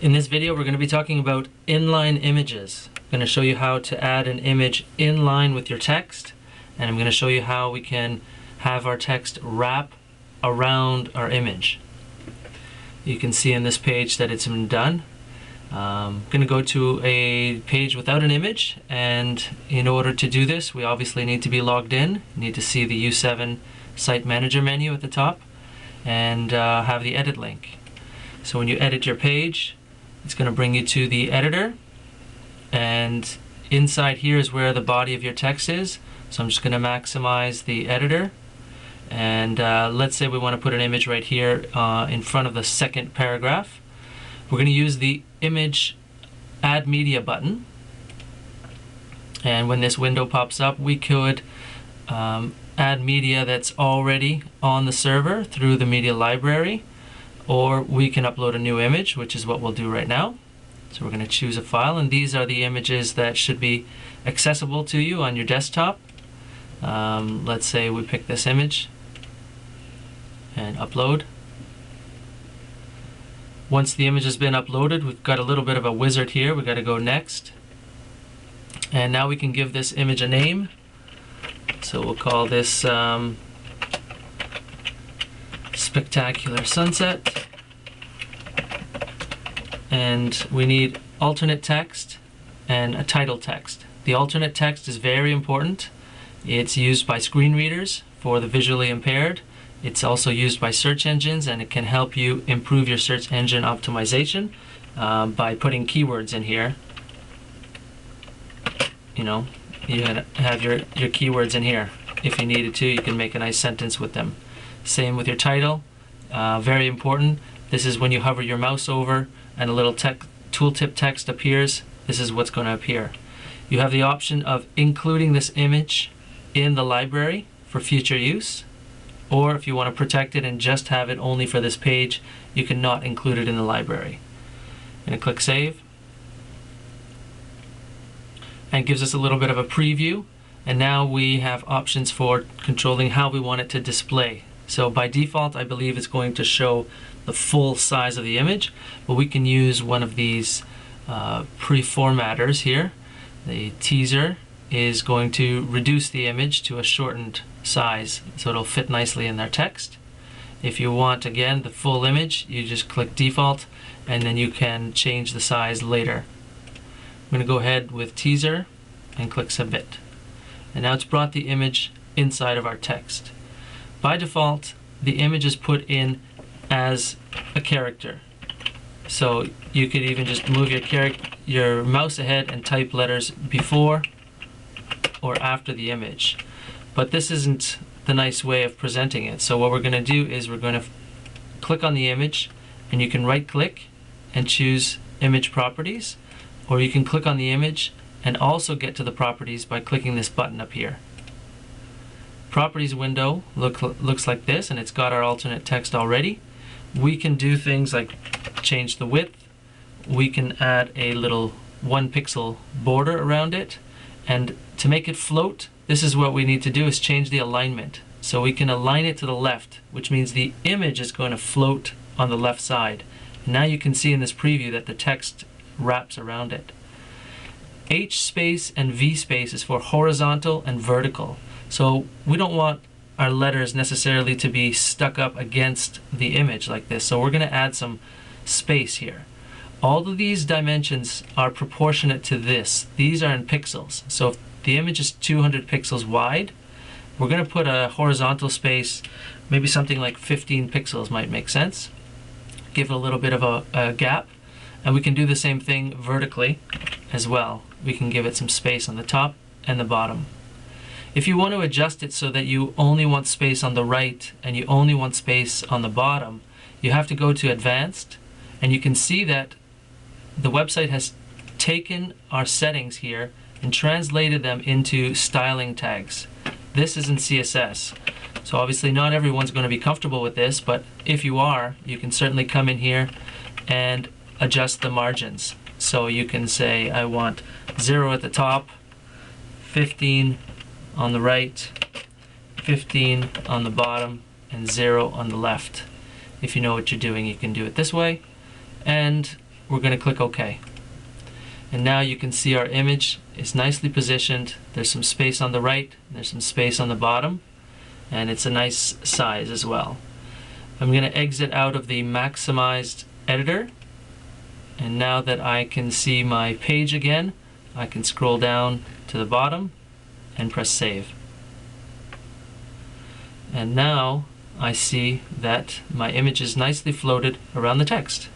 In this video, we're going to be talking about inline images. I'm going to show you how to add an image in line with your text, and I'm going to show you how we can have our text wrap around our image. You can see in this page that it's been done. I'm going to go to a page without an image, and in order to do this, we obviously need to be logged in. You need to see the U7 Site Manager menu at the top and have the edit link. So when you edit your page, it's going to bring you to the editor, and inside here is where the body of your text is. So I'm just going to maximize the editor, and let's say we want to put an image right here in front of the second paragraph. We're going to use the image add media button, and when this window pops up, we could add media that's already on the server through the media library, or we can upload a new image, which is what we'll do right now. So we're going to choose a file, and these are the images that should be accessible to you on your desktop. Let's say we pick this image and upload. Once the image has been uploaded, we've got a little bit of a wizard here. We've got to go next, and now we can give this image a name. So we'll call this Spectacular Sunset, and we need alternate text and a title text. The alternate text is very important. It's used by screen readers for the visually impaired. It's also used by search engines, and it can help you improve your search engine optimization by putting keywords in here. You know, you have your keywords in here. If you needed to, you can make a nice sentence with them. Same with your title. Very important. This is when you hover your mouse over and a little tooltip text appears. This is what's going to appear. You have the option of including this image in the library for future use, or if you want to protect it and just have it only for this page, you can not include it in the library. I'm going to click Save, and it gives us a little bit of a preview, and now we have options for controlling how we want it to display. So by default, I believe it's going to show the full size of the image, but we can use one of these pre-formatters here. The teaser is going to reduce the image to a shortened size, so it'll fit nicely in their text. If you want, again, the full image, you just click default, and then you can change the size later. I'm going to go ahead with teaser and click submit. And now it's brought the image inside of our text. By default, the image is put in as a character. So you could even just move your mouse ahead and type letters before or after the image. But this isn't the nice way of presenting it. So what we're going to do is we're going to click on the image, and you can right click and choose image properties, or you can click on the image and also get to the properties by clicking this button up here. Properties window looks like this, and it's got our alternate text already. We can do things like change the width. We can add a little 1 pixel border around it, and to make it float, this is what we need to do, is change the alignment. So we can align it to the left, which means the image is going to float on the left side. And now you can see in this preview that the text wraps around it. H space and V space is for horizontal and vertical. So we don't want our letters necessarily to be stuck up against the image like this. So we're going to add some space here. All of these dimensions are proportionate to this. These are in pixels. So if the image is 200 pixels wide, we're going to put a horizontal space, maybe something like 15 pixels might make sense. Give it a little bit of a gap. And we can do the same thing vertically as well. We can give it some space on the top and the bottom. If you want to adjust it so that you only want space on the right and you only want space on the bottom, you have to go to Advanced, and you can see that the website has taken our settings here and translated them into styling tags. This is in CSS. So obviously not everyone's going to be comfortable with this, but if you are, you can certainly come in here and adjust the margins. So you can say I want 0 at the top, 15 on the right, 15 on the bottom, and 0 on the left. If you know what you're doing, you can do it this way. And we're going to click OK. And now you can see our image is nicely positioned. There's some space on the right, there's some space on the bottom, and it's a nice size as well. I'm going to exit out of the maximized editor, and now that I can see my page again, I can scroll down to the bottom and press save. And now I see that my image is nicely floated around the text.